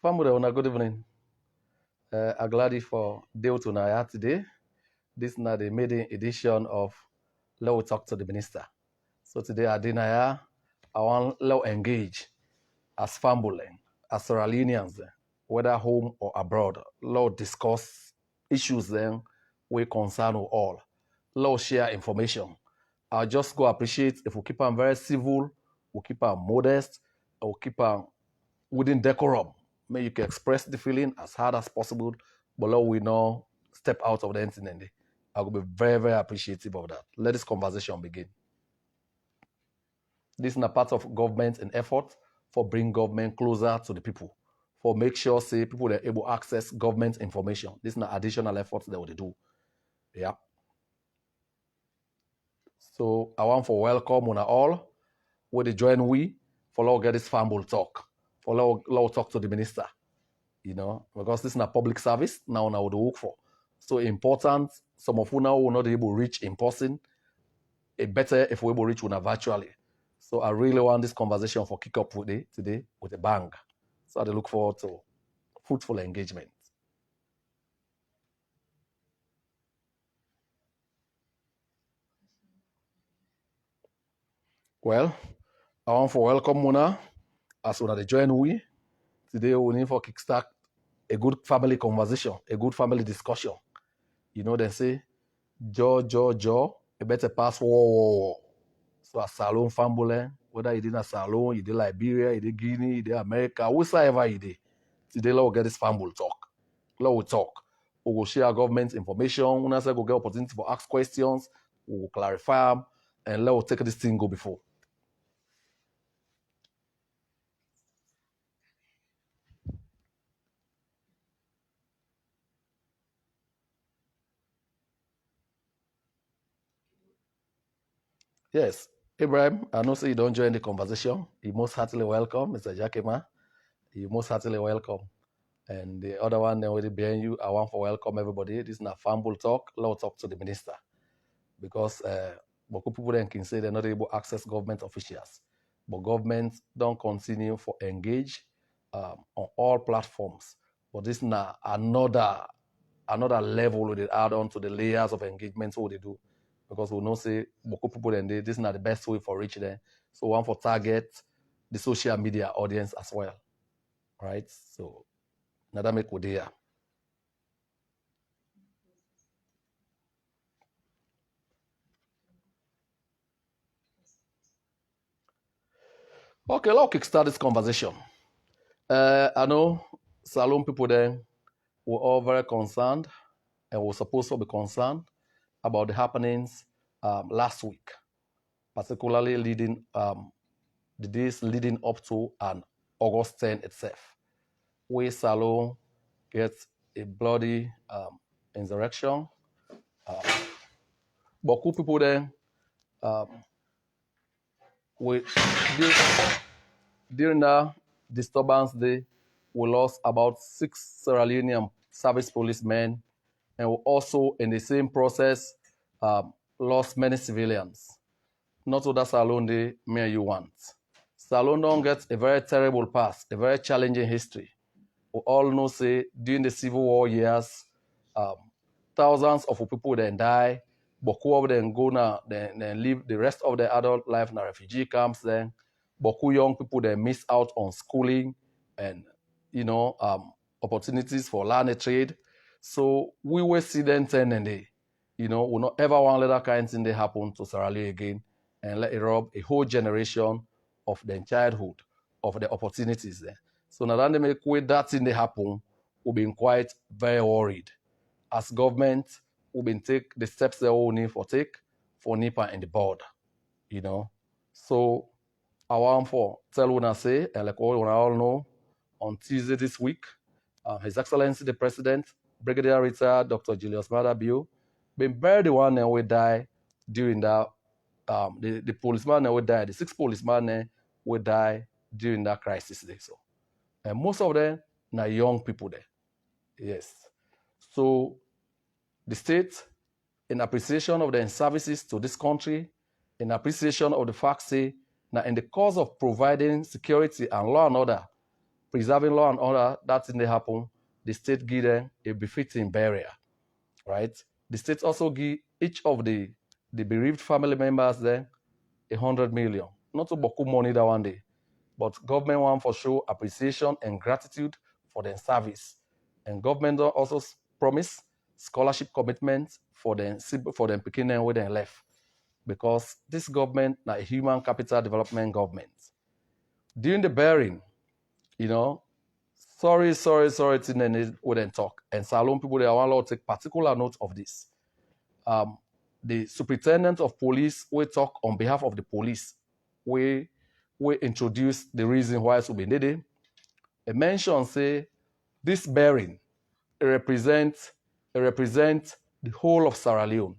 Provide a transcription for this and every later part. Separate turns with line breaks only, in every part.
Family, good evening. I'm glad for deal to Naya today. This is not the maiden edition of Let's Talk to the Minister. So today at Dinaya, I want to engage as family, as Sierra Leoneans, whether home or abroad. Let's discuss issues then we concern with all. Let's share information. I just go appreciate if we keep them very civil, we keep them modest, we keep them within decorum. May you can express the feeling as hard as possible, but Lord, we know step out of the incident. I will be very, very appreciative of that. Let this conversation begin. This is a part of government and effort for bring government closer to the people, for make sure say people are able to access government information. This is an additional effort that they do. Yeah. So I want for welcome on all with the join we for Lord get this family talk. For Lord talk to the minister. Because this is a public service now would work for. So important, some of you now will not be able to reach in person. It better if we're able to reach una virtually. So I really want this conversation for kick up today with a bang. So I look forward to fruitful engagement. Well, I want for welcome Mona as una they join we. Today we need for kickstart a good family conversation, a good family discussion. They say, Joe, a better pass war. So a salon family, whether you did a salon, you did Liberia, you did Guinea, you did America, wherever you did. Today, let's get this family talk. Let's talk. We will share government information. When I say go get opportunity for ask questions, we will clarify them, and let's take this thing go before. Yes, Ibrahim, I know say you don't join the conversation. You're most heartily welcome, Mr. Jakema. You're most heartily welcome. And the other one already behind you, I want to welcome everybody. This is not family talk. Let's talk to the minister. Because people then can say they're not able to access government officials. But government don't continue for engage on all platforms. But this is now another level we add on to the layers of engagement what they do. Because we know say people then this is not the best way for reach them. So one for target the social media audience as well. Right? So now that make we there. Okay, let's kickstart this conversation. I know Salon people then were all very concerned and were supposed to be concerned about the happenings last week, particularly leading the days leading up to and August 10 itself, where Salon gets a bloody insurrection. But cool people then with during that disturbance day, we lost about 6 Sierra Leonean service policemen, and we also, in the same process, lost many civilians. Not all that's alone the me you want. Salon don't get a very terrible past, a very challenging history. We all know, say, during the Civil War years, um, thousands of people then die, Boku of them go now, then live the rest of their adult life in refugee camps then. Boku young people then miss out on schooling and opportunities for learn a trade. So we will see them 10 and they, we not ever want to let that kind of thing they happen to Sierra Leone again and let it rob a whole generation of their childhood, of the opportunities there. So now that they make way that thing they happen, we've been quite very worried. As government, we've been take the steps they all need for take for NIPA and the board, So I want for tell una say, and like all know, on Tuesday this week, His Excellency the President, Brigadier Retired Dr. Julius Maada Bio, been buried the one that will die during that the policeman will die, the 6 policemen will die during that crisis day. So, and most of them are young people there. Yes. So the state, in appreciation of their services to this country, in appreciation of the fact say, now in the cause of providing security and law and order preserving law and order, that thing they happen, the state give them a befitting burial, right? The state also give each of the bereaved family members then 100 million. Not to boku money that one day, but government want for show appreciation and gratitude for their service. And government also promise scholarship commitment for them picking them with them left. Because this government na a human capital development government. During the bearing, you know, sorry, we didn't talk. And Salon people, they want to take particular note of this. The superintendent of police will talk on behalf of the police. We introduce the reason why it's be needed. A mention say this bearing represents the whole of Sierra Leone,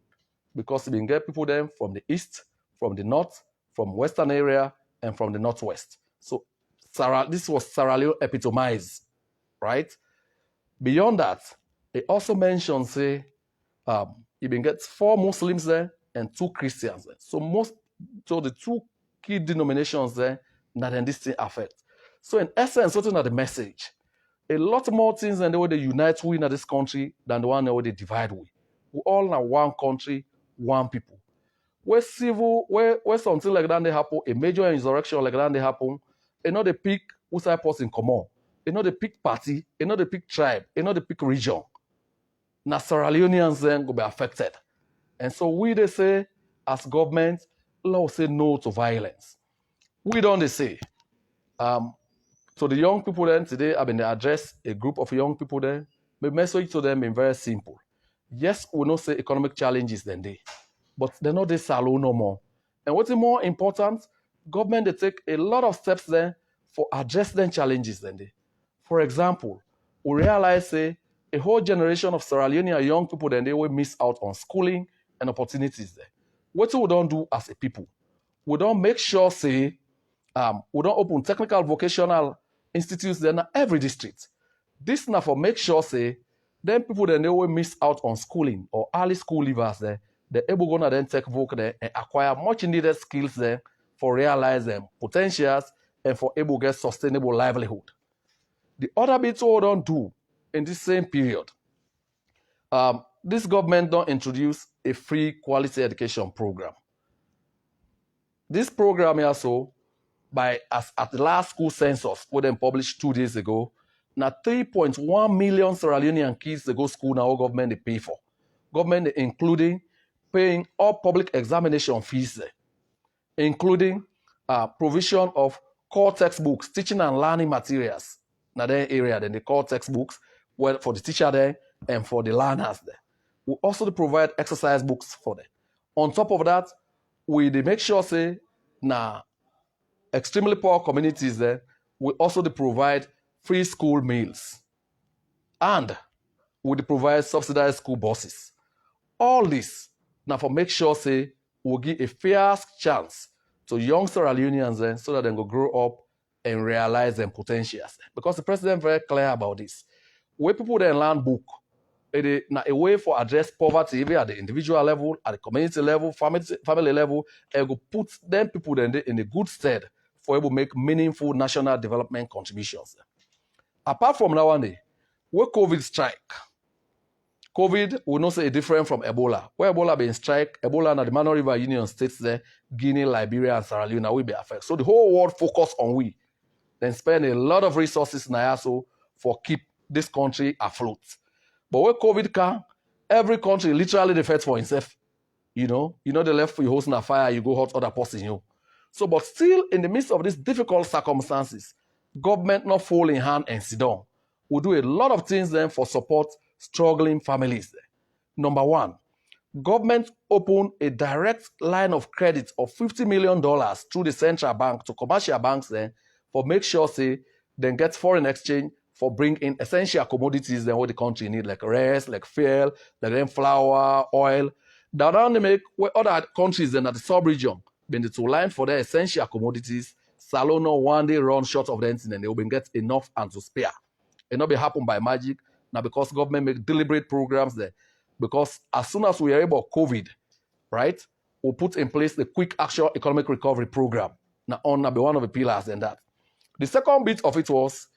because we can get people then from the east, from the north, from western area, and from the northwest. So this was Sierra Leone epitomized, right? Beyond that, it also mentions say you can get 4 Muslims there and 2 Christians there. So the 2 key denominations there that then this thing affect. So in essence, what is the message? A lot more things than the way they unite we in this country than the one that they divide we. We all are one country, one people. Where something like that they happen, a major insurrection like that they happen, you know they pick who's a person in common. You know they pick party, you know they pick tribe, you know they pick region. Now Sierra Leoneans then will be affected. And so they say, as government, let's say no to violence. We don't they say. So the young people then today, they address a group of young people there. My message to them is very simple. Yes, we know say economic challenges than they, but they're not this shallow no more. And what's more important, government they take a lot of steps there for addressing challenges than they. For example, we realize say a whole generation of Sierra Leonean young people then they will miss out on schooling and opportunities there. What we don't do as a people, we don't make sure say we don't open technical vocational institutes then in every district. This now for make sure say then people then they will miss out on schooling or early school leavers there. They're able gonna then take voc there and acquire much needed skills there for realize them potentials and for able to get sustainable livelihood. The other bits we don't do in this same period, this government don't introduce a free quality education program. This program also, at the last school census, what they published 2 days ago, now 3.1 million Sierra Leonean kids they go school now government they pay for. Government including paying all public examination fees, including provision of core textbooks, teaching and learning materials. Now that area, then they call textbooks well, for the teacher there and for the learners there. We also provide exercise books for them. On top of that, we make sure say now extremely poor communities there, we also provide free school meals. And we provide subsidized school buses. All this now for make sure say we'll give a fair chance to young Sierra Leoneans then so that they will grow up and realize their potentials. Because the president very clear about this. Where people then learn book, it is a way for address poverty even at the individual level, at the community level, family level, and go put them people then in a good stead for able to make meaningful national development contributions. Apart from that one day, where COVID strike, COVID will not say different from Ebola. Where Ebola been strike, Ebola and the Mano River Union states there, Guinea, Liberia, and Sierra Leone will be affected. So the whole world focus on we, then spend a lot of resources now so for keep this country afloat. But where COVID come, every country literally defends for itself. You know the left for you hosting a fire, you go hot other person you. So, but still in the midst of these difficult circumstances, government not fall in hand and sit down. We do a lot of things then for support struggling families. Number one, government opened a direct line of credit of $50 million through the central bank to commercial banks then for make sure say then get foreign exchange for bring in essential commodities then what the country need like rice, like fuel, like then flour, oil. Now they make where other countries then at the sub-region been to line for their essential commodities. Salono one day run short of them and they will get enough and to spare. It not be happen by magic. Now because government make deliberate programs there. Because as soon as we are able COVID, right, we'll put in place the quick action economic recovery program. Now on be one of the pillars in that. The second bit of it was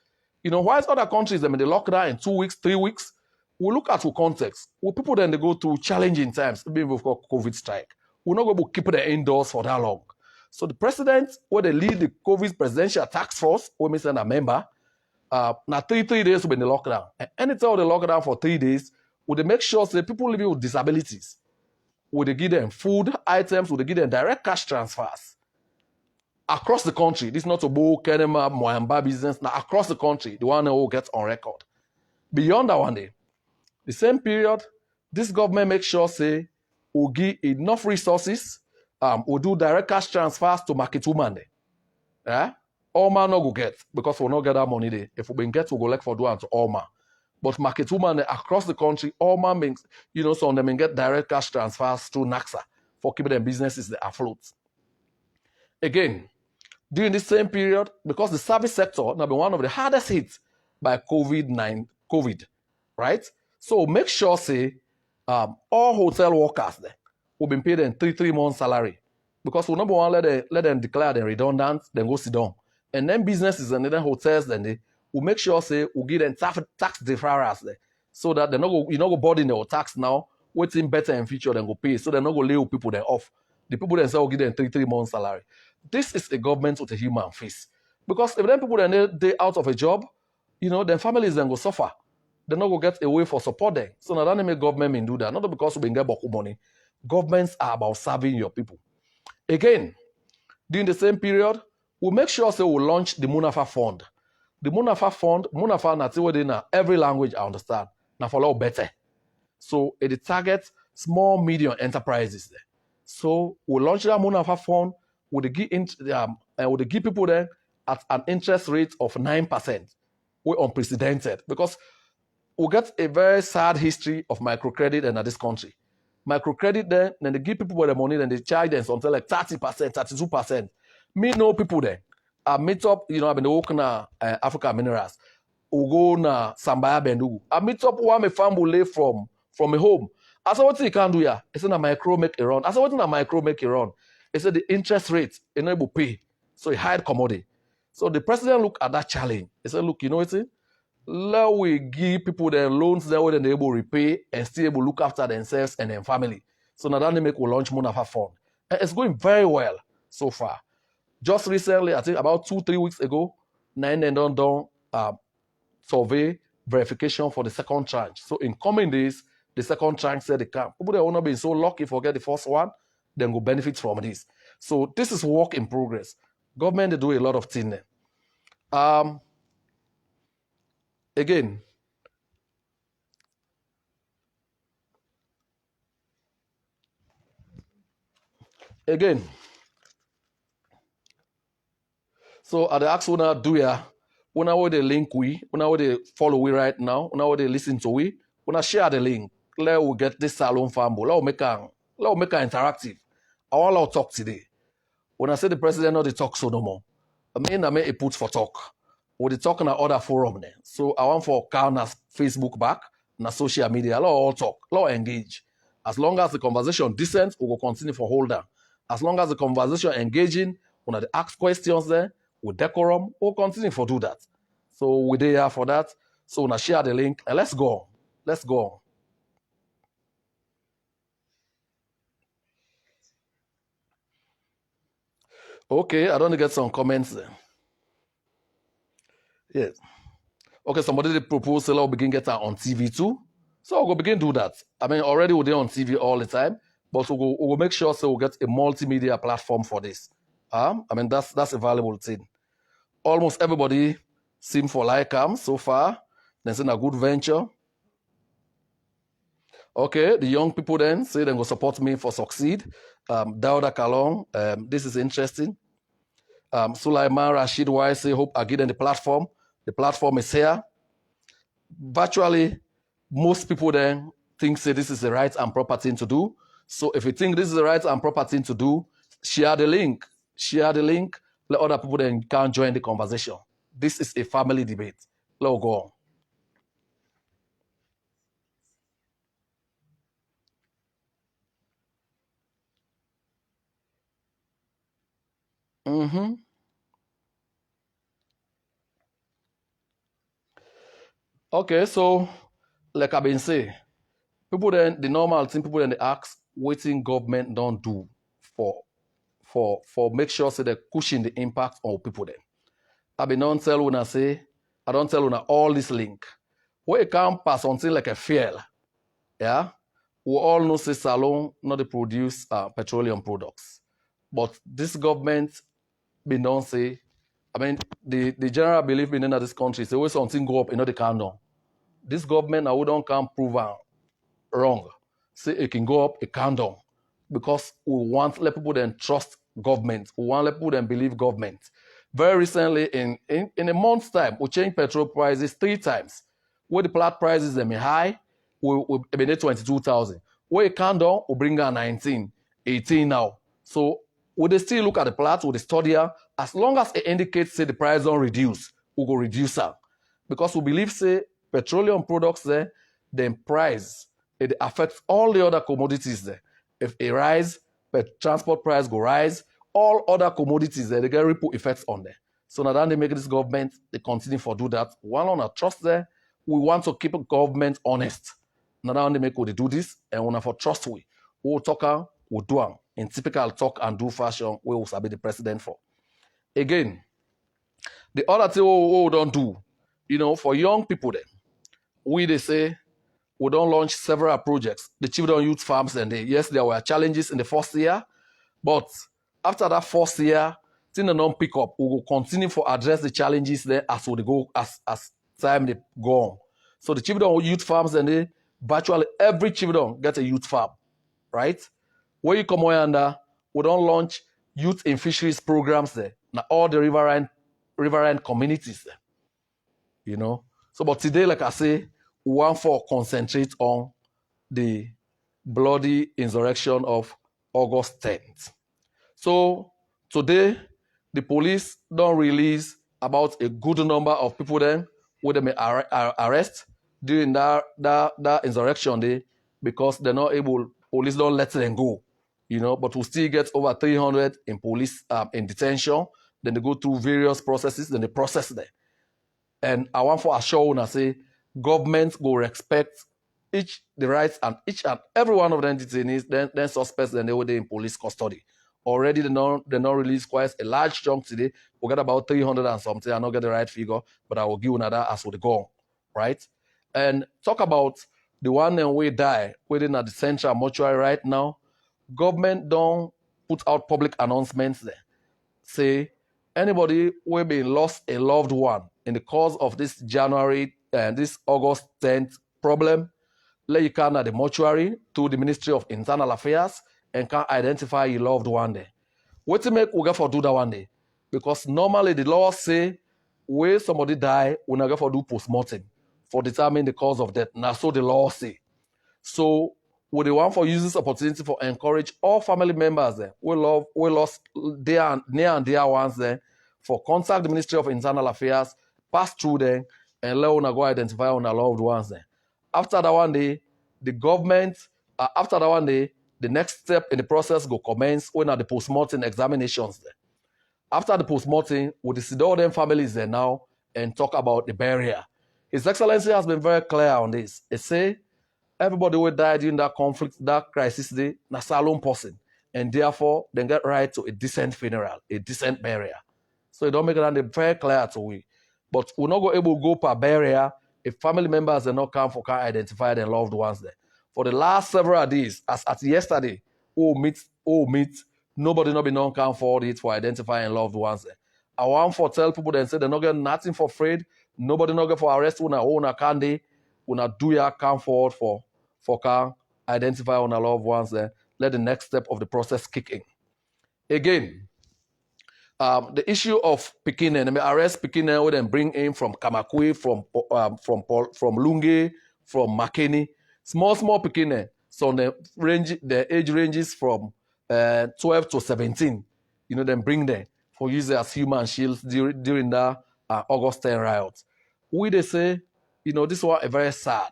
whilst other countries, them in the lockdown in 2 weeks, 3 weeks, we look at the context. Well, people then they go through challenging times, maybe we've got COVID strike. We're not going to keep them indoors for that long. So the president, where they lead the COVID presidential task force, when we send a member, now three days will be in the lockdown. And anytime the lockdown for 3 days, would they make sure that people living with disabilities, would they give them food items, would they give them direct cash transfers across the country. This is not a Bo Kenema Moyamba business. Now across the country, the one who will get on record. Beyond that one day, the same period, this government makes sure say will give enough resources, will do direct cash transfers to market women. Yeah? All man no go get because we'll not get that money there. If we been get, we'll go like for do and to all man. But market women across the country, all man means, some of them get direct cash transfers through NAXA for keeping their businesses afloat. Again, during this same period, because the service sector now been one of the hardest hit by COVID, right? So make sure say all hotel workers there will be paid in three months salary because we number one let them declare them redundant, then go sit down, and then businesses and then hotels then they will make sure say we'll give them tax deferrals there so that they not go burden their tax now, waiting better in future than go pay, so they're not go lay people then off. The people themselves will give them three months salary. This is a government with a human face. Because if then people then they out of a job, then families then go suffer. They're not going to get a way for support them. So now that make government may do that. Not because we get boku money. Governments are about serving your people. Again, during the same period, we'll make sure so we'll launch the Munafa Fund. The Munafa Fund, Munafa na every language I understand. Now for a lot better. So it targets small, medium enterprises there. So we'll launch that Munafa Fund with the give people there at an interest rate of 9%. We're unprecedented because we get a very sad history of microcredit in this country. Microcredit then they give people the money, then they charge them something like 30%, 32%. Me know people there. I meet up, I've been working Africa Minerals. We go na Sambaya Bendu. I meet up one my family from a home. I said, what you can do here? I said, a micro make a run. I said, what in a micro make a run? He said the interest rate enable pay. So he hired commodity. So the president looked at that challenge. He said, look, you know what? Let we give people their loans that way they're able to repay and still able to look after themselves and their family. So now that they make will launch Munafa Fund. And it's going very well so far. Just recently, I think about 2-3 weeks ago, 9 and done survey verification for the second tranche. So in coming days, the second tranche said they can. People that will not be so lucky for get the first one, then go benefit from this. So this is work in progress. Government, they do a lot of things. Again, so at the ask una do ya, una where they link we, una where they follow we right now, una where they listen to we, una share the link. Let we get this salon family. Let we make it interactive. I want to talk today. When I say the president not the talk so no more. I mean a put for talk. We the talk on other forum there. So I want for count Facebook back, na social media. Let all talk, let engage. As long as the conversation decent, we will continue for hold on. As long as the conversation engaging, when they ask questions there, with decorum, we'll continue for do that. So we're there for that. So when I share the link, and let's go on. Let's go on. Okay, I don't get some comments there. Yes. Okay, somebody did propose so we'll begin get that on TV too. So we'll begin do that. I mean, already we're there on TV all the time, but we'll make sure so we'll get a multimedia platform for this. I mean, that's a valuable thing. Almost everybody seem for like so far. There's a good venture. Okay, the young people then say they will support me for succeed. Dauda Kalong, this is interesting. Sulaiman Rashid Wise say, hope I get in the platform. The platform is here. Virtually, most people then think say this is the right and proper thing to do. So if you think this is the right and proper thing to do, share the link. Share the link. Let other people then can join the conversation. This is a family debate. Let's go on. Mm-hmm. Okay, so like I've been saying, people then the normal thing people then they ask waiting government don't do for for make sure so they cushion the impact on people then. I've been don't tell when I say I don't tell when I all this link. Where it can pass something like a fuel, yeah. We all know say Salon not to produce petroleum products. But this government been don't say, I mean, the general belief in this country is always something go up, they can't do. This government now we don't can prove wrong. Say it can go up, it can't down. Because we want let people then trust government. We want let people then believe government. Very recently, in a month's time, we changed petrol prices 3 times. Where the plat prices them high, we been 22,000. Where it can't down, we bring down 19, 18 now. So we they still look at the plat, we they study her. As long as it indicates say the price don't reduce, we go reduce her. Because we believe say petroleum products there, then price it affects all the other commodities there. If it rise, the transport price go rise, all other commodities there, they get ripple effects on there. So now that they make this government, they continue for do that. One on a trust there, we want to keep government honest. Now that they make we do this, and when for trust we talk, we do them in typical talk and do fashion, we will be the president for. Again, the other thing we don't do, for young people then, they say we don't launch several projects. The children youth farms and yes, there were challenges in the first year, but after that first year, things don't pick up. We will continue to address the challenges there as we go as time they go on. So the children youth farms and virtually every children get a youth farm, right? Where you come under, we don't launch youth in fisheries programs there. Now all the riverine communities there, So but today, like I say, we want to concentrate on the bloody insurrection of August 10th. So today, the police don't release about a good number of people then who they may arrest during that insurrection day because they're not able, police don't let them go, but we still get over 300 in police in detention. Then they go through various processes, then they process them. And I want to assure you, say, government will respect the rights and each and every one of them detainees, then suspects, then they were in police custody. Already they not released quite a large chunk today. We got about 300 and something. I don't get the right figure, but I will give another as we go, right? And talk about the one that we die within at the central mortuary right now. Government don't put out public announcements there. Say anybody who been lost a loved one in the course of this January and this August 10th problem, let you come at the mortuary to the Ministry of Internal Affairs and can identify your loved one there. What to make we get for do that one day? Because normally the law say where somebody die, we not get for do post-mortem for determine the cause of death. Now so the law say. So we the one for use this opportunity for encourage all family members there we lost their near and dear ones there for contact the Ministry of Internal Affairs, pass through there, and let una go identify on our loved ones there. After that one day, the government, after that one day, the next step in the process go commence when are the post-mortem examinations there. After the post-mortem, we see all them families there now and talk about the burial. His Excellency has been very clear on this. He say everybody who died during that conflict, that crisis day, na salon person. And therefore, they get right to a decent funeral, a decent burial. So it don't make it very clear to we. But we're not able to go per burial if family members are not come for can identify their loved ones there. For the last several days, as at yesterday, meet, nobody not be non come for it for identifying loved ones there. I want for tell people then say they're not getting nothing for afraid, nobody not get for arrest una own candy, una do ya come forward for can identify on our loved ones there. Let the next step of the process kick in. Again, the issue of Pekin, and arrest Pekin would then bring in from Kamakwe, from Lunge, from Makeni, small Pekin. So the age ranges from 12 to 17. Then bring them for use as human shields during the August 10 riots. They say, this was a very sad.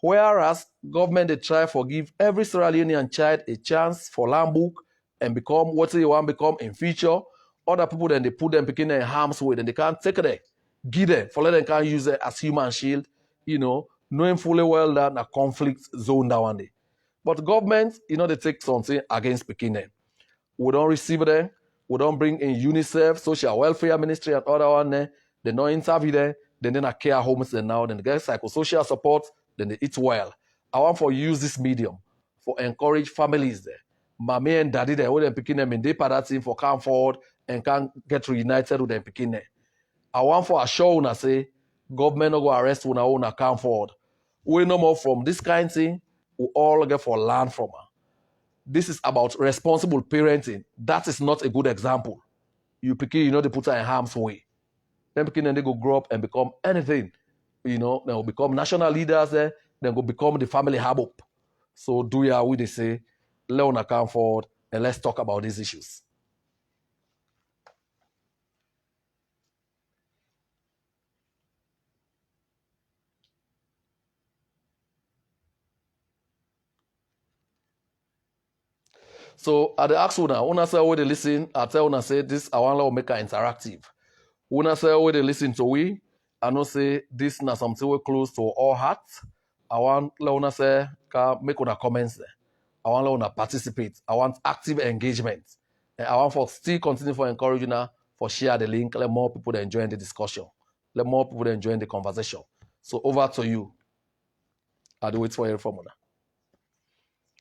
Whereas government they try to give every Sierra Leonean child a chance for land book and become what they want to become in future. Other people then they put them picking in harm's way and they can't take it, give them for let them can use it as human shield knowing fully well that a conflict zone that one day. But government, they take something against Pekin. We don't receive them. We don't bring in UNICEF, Social Welfare Ministry, and other one. They don't interview them. Then they care homes and now. Then they get psychosocial support. Then they eat well. I want for use this medium for encourage families there. Mommy and daddy there, when they picking them in, they part that thing for come forward and can get reunited with them picking them. I want for assure una say government no go arrest una own come forward. We no more from this kind of thing. We all get for learn from her. This is about responsible parenting. That is not a good example. You picking, they put her in harm's way. Then picking and they go grow up and become anything. They will become national leaders there. Then go become the family hub up. So do ya we they say, Leone come forward and let's talk about these issues. So at the ask una say where they listen, I tell una say this I want to make it interactive. Una say where they listen to we, I know say this na something we close to all hearts. I want una say make una comments there. I want una participate. I want active engagement. And I want for still continue for encouraging her for share the link. Let more people enjoy the discussion. Let more people enjoy the conversation. So over to you. I'll wait for you from una.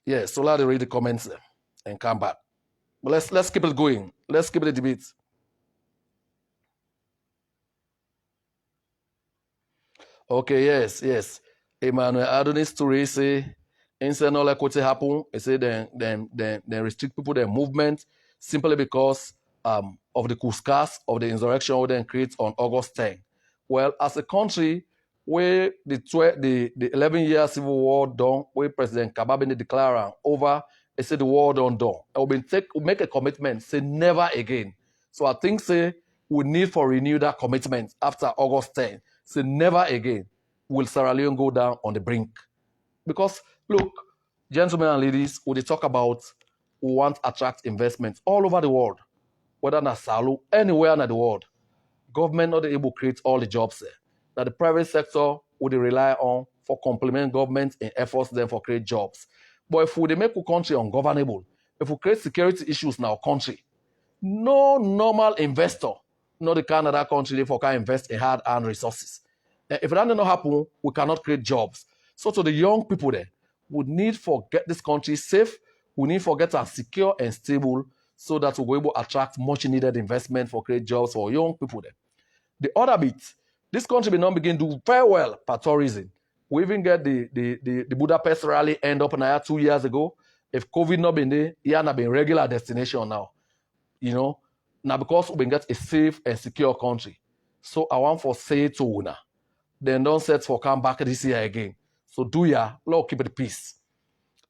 Yeah, so let me read the comments there and come back. But let's keep it going. Let's keep the debate. Okay, yes. Emmanuel Adonis Toure say, instead not like what happen, he say then restrict people their movement simply because of the couscous of the insurrection we then create on August 10. Well, as a country where the 11-year civil war done, where President Kababini declare over, he said the war done. And we make a commitment, say never again. So I think say we need for renew that commitment after August 10. Say never again will Sierra Leone go down on the brink. Because look, gentlemen and ladies, when they talk about we want to attract investments all over the world, whether in Salu, anywhere in the world, government not able to create all the jobs there. Now the private sector would rely on for complement government in efforts then for create jobs. But if we make our country ungovernable, if we create security issues in our country, no normal investor, not the kind of that country, for can invest in hard-earned resources. If that doesn't happen, we cannot create jobs. So to the young people there, we need for get this country safe, we need for get us secure and stable so that we're able to attract much needed investment for create jobs for young people there. The other bit, this country will not begin to do very well for tourism. We even get the Budapest rally end up now 2 years ago. If COVID not been there, it not been regular destination now. Now because we get a safe and secure country. So I want for say to una, then don't set for come back this year again. So do ya, Lord keep the peace.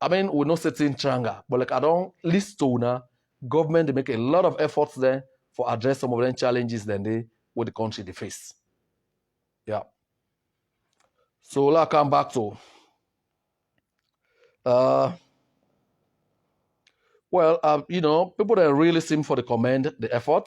I mean, we're not setting tranga, but like I don't list to una, government they make a lot of efforts there for address some of them challenges then they with the country they face. Yeah. So let's come back to people that really seem for the commend the effort.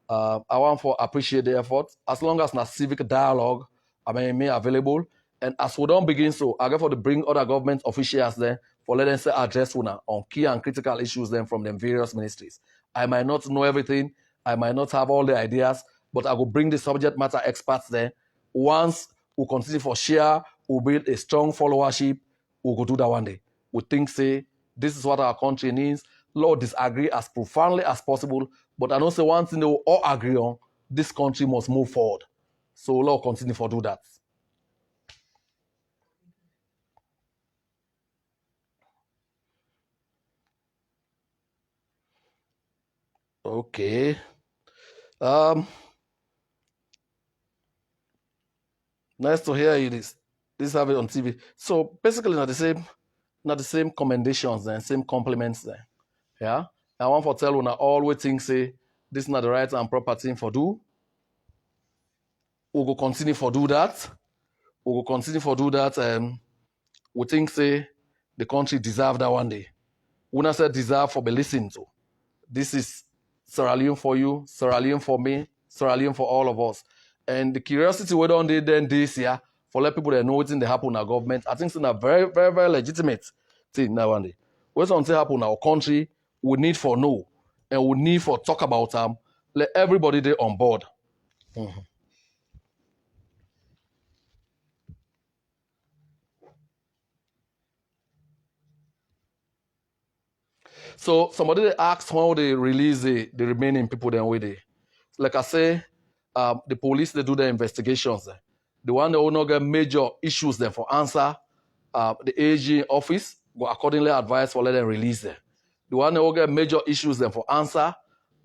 I want for appreciate the effort. As long as na civic dialogue, me available. And as we don't begin so, I get for to bring other government officials there for let them say address una on key and critical issues then from them various ministries. I might not know everything, I might not have all the ideas, but I will bring the subject matter experts there. Once we continue for share, we build a strong followership, we'll go do that one day. We think say this is what our country needs. Lord disagree as profoundly as possible, but I don't say one thing they will all agree on, this country must move forward. So Lord continue for do that. Okay. Nice to hear you this have it on TV. So basically not the same commendations and same compliments there. Yeah. I want for tell una always think say this is not the right and proper thing for do. We will continue for do that. We will continue for do that. We think say the country deserve that one day. Una said deserve for be listened to. This is Sierra Leone for you, Sierra Leone for me, Sierra Leone for all of us. And the curiosity we don't do then this year for let people that know what's in the happen in our government. I think it's a very, very, very legitimate thing now and then. When something happen in our country, we need for know and we need for talk about them. Let everybody there on board. Mhm. So somebody they asked how they release the remaining people then with it. Like I say, the police they do their investigations. The one that will not get major issues then for answer, the AG office will accordingly advise for let them release them. The one that will get major issues then for answer,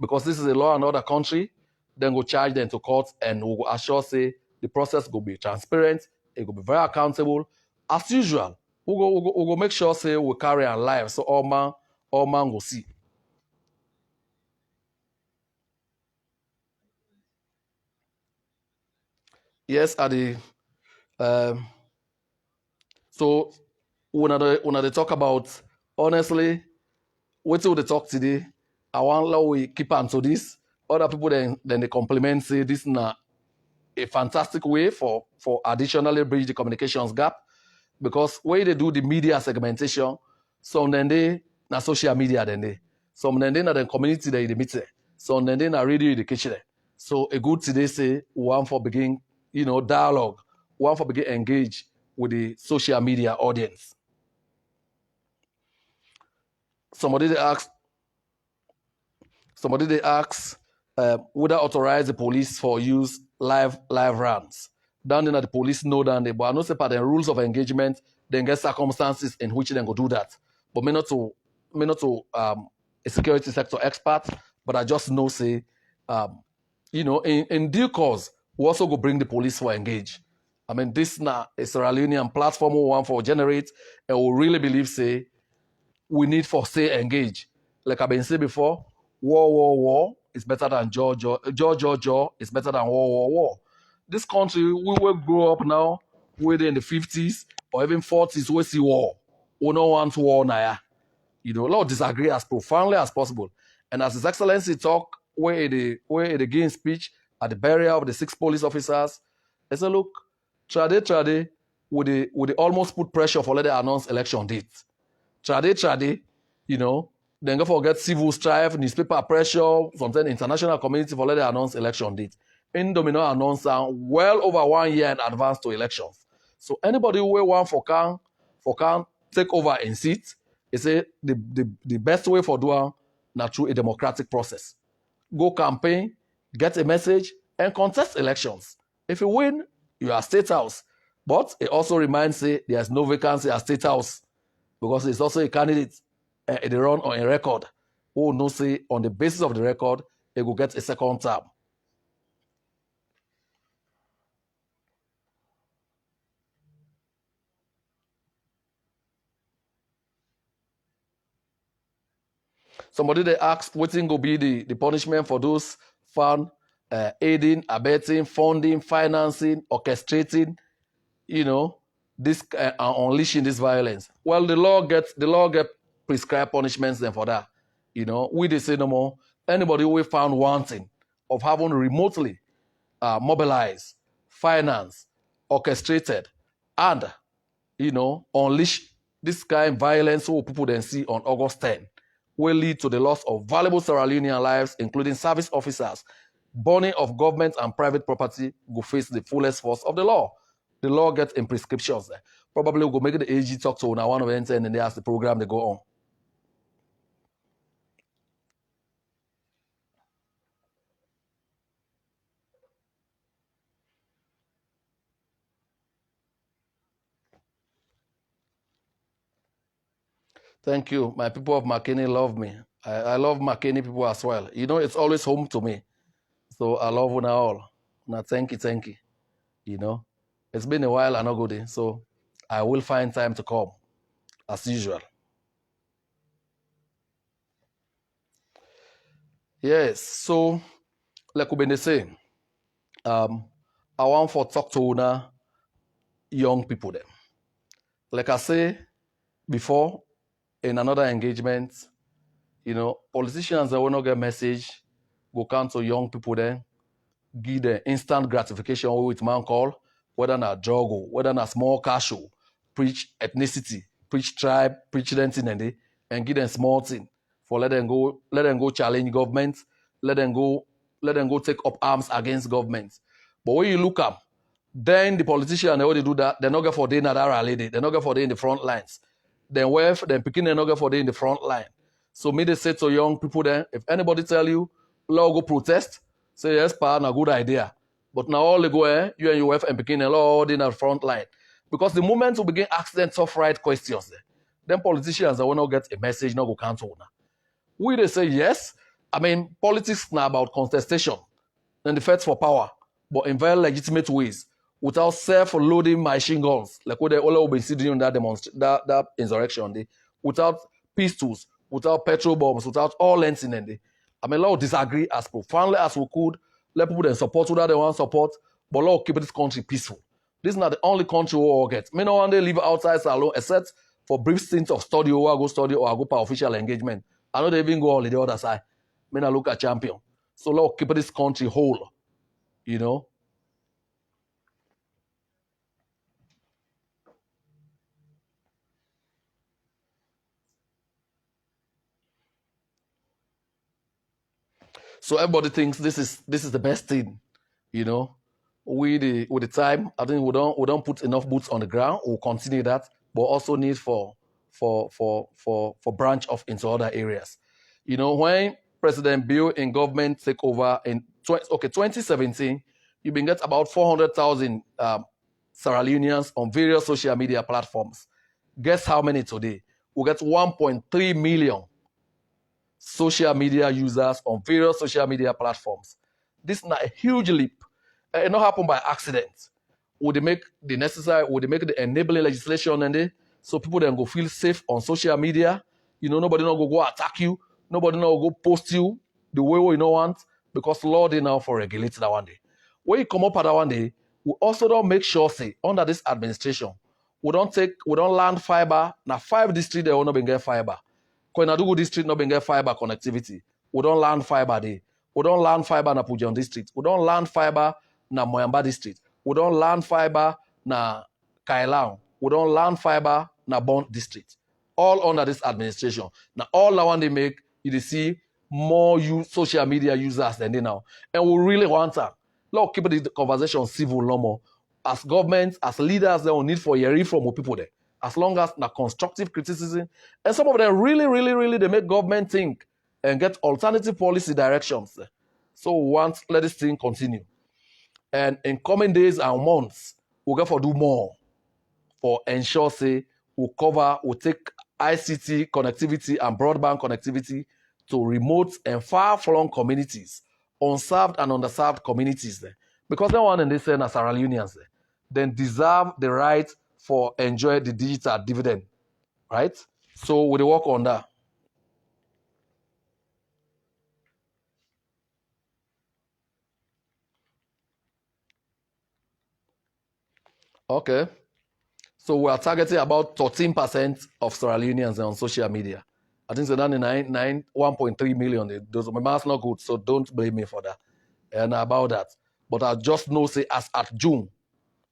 because this is a law in another country, then go charge them to court and we will assure say the process will be transparent, it will be very accountable. As usual, we go make sure say we carry our life so all man will see. Yes, at the um, so when they talk about honestly, what will they talk today? I want let we keep on to this. Other people then they compliment say this is a fantastic way for additionally bridge the communications gap because when they do the media segmentation, some then they na social media then they some then they na the community they meet there. Some then they na radio education. So a good today say one for begin dialogue, one for begin engage with the social media audience. Somebody they ask Somebody they ask would I authorize the police for use live rounds. Down there, the police know down there, but I know say part the rules of engagement, then get circumstances in which they go do that. But me not to a security sector expert, but I just know say in due course, we also go bring the police for engage. I mean, this now a Sierra Leonean platform we want for generate, and we really believe say we need for say engage. Like I've been saying before, war is better than jaw is better than war. This country, we will grow up now, whether in the 50s or even 40s, we see war. We don't want war now. Let's disagree as profoundly as possible. And as His Excellency talk, where the gain speech at the burial of the 6 police officers, they say, look, trade, would they almost put pressure for let they announce election dates trade, then go forget civil strife, newspaper pressure, sometimes international community for let them announce election date. Domino announce well over 1 year in advance to elections. So anybody who want for can take over in seat, they say the best way for doing now through a democratic process. Go campaign, get a message, and contest elections. If you win, you are state house. But it also reminds say there's no vacancy at state house because it's also a candidate they run on a record who no say on the basis of the record they will get a second term. Somebody they ask what will be the punishment for those found aiding, abetting, funding, financing, orchestrating, you know, this unleashing this violence. Well, the law get prescribed punishments then for that. We they say no more. Anybody who found wanting of having remotely mobilized, financed, orchestrated, and unleash this kind of violence who people then see on August 10 will lead to the loss of valuable Sierra Leonean lives, including service officers. Burning of government and private property will face the fullest force of the law. The law gets in prescriptions there. Probably we'll go make the AG talk to now one of them and they ask the program they go on. Thank you. My people of McKinney love me. I love McKinney people as well. It's always home to me. So I love you all. Now thank you. You know, it's been a while I not go there, so I will find time to come as usual. Yes, so like we been saying, um, I want for talk to una young people them. Like I say before in another engagement, politicians that will not get message go count to young people then, give them instant gratification with man call. whether not drug, whether not small cash, preach ethnicity, preach tribe, preach anything and give them small thing for let them go challenge government, let them go, let them go take up arms against government. But when you look up, then the politician they already do that, they're not going for day in that rally, they're not going for day in the front lines. Then where then picking they're not going for day in the front line. So me they say to young people then, if anybody tell you, law go protest, say yes, pa, a good idea. But now all they go, you and your wife and picking and all in the front line. Because the moment we begin asking them tough right questions, then politicians that will not get a message, not go cancel now. We they say yes. I mean, politics now about contestation and the fight for power, but in very legitimate ways, without self-loading machine guns, like what they all been seeing in that insurrection day, without pistols, without petrol bombs, without all anything in there. I mean, let's disagree as profoundly as we could. Let people then support who they want support, but let's keep this country peaceful. This is not the only country we all get. Me no one day live outside salon except for brief stints of study or I go study or I go for official engagement. I know they even go on the other side. Me not look at champion. So let's keep this country whole, you know. So everybody thinks this is the best thing, you know. With the time, I think we don't put enough boots on the ground. We'll continue that, but also need for branch off into other areas. You know, when President Bill in government take over in 2017, you been get about 400,000 Sierra Leoneans on various social media platforms. Guess how many today? We get 1.3 million social media users on various social media platforms. This is not a huge leap. It not happen by accident. Would they make the necessary, would they make the enabling legislation and so people then go feel safe on social media? You know, nobody not go attack you, nobody not go post you the way we don't want, because law they now for regulate that one day. When you come up at that one day, we also don't make sure say under this administration, we don't land fiber. Now 5 districts they will not get fiber. Koinadugu district not get fiber connectivity. We don't land fiber there. We don't land fiber na Pujon district. We don't land fiber na Moyamba district. We don't land fiber na Kailang. We don't land fiber na Bond district. All under this administration. Now all I want to make you to see more social media users than they now. And we really want that. Let's keep the conversation civil no more. As governments, as leaders, they will need for hearing from people there. As long as na constructive criticism. And some of them really, really, really, they make government think and get alternative policy directions. So we want let this thing continue. And in coming days and months, we'll get for do more for ensure say we'll take ICT connectivity and broadband connectivity to remote and far-flung communities, unserved and underserved communities there. Because they want and they say as Sierra Leoneans then deserve the right for enjoy the digital dividend, right? So we work on that. Okay. So we are targeting about 13% of Sierra Leoneans on social media. I think so 1.3 million. Those my math's not good, so don't blame me for that. And about that. But I just know say as at June,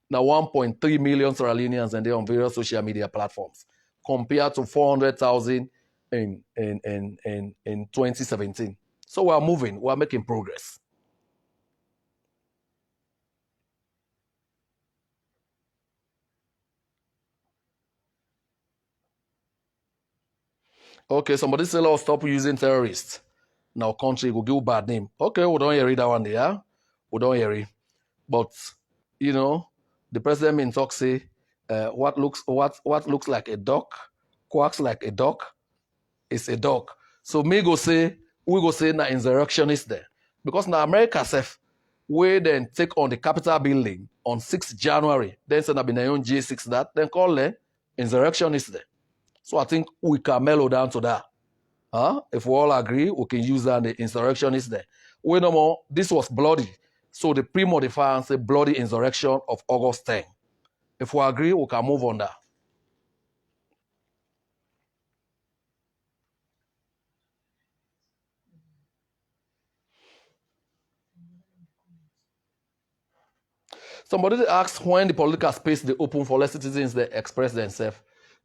now 1.3 million Sierra Leoneans and they're on various social media platforms, compared to 400,000 in 2017. So we are moving, we are making progress. Okay, somebody say, "Let's stop using terrorists. Now country will give bad name." Okay, we don't hear that one there. Yeah? We don't hear it. But you know, the president in talk say, what looks like a duck, quacks like a duck, is a duck. So we go say na insurrectionist there. Because now America self, we then take on the Capitol building on 6th January, then send up in their own J6 that, then call them insurrectionist there. So I think we can mellow down to that. Huh? If we all agree, we can use that and the insurrectionist there. We no more, this was bloody. So the pre-modifier say bloody insurrection of August 10. If we agree, we can move on that. Somebody asks when the political space they open for let citizens they express themselves.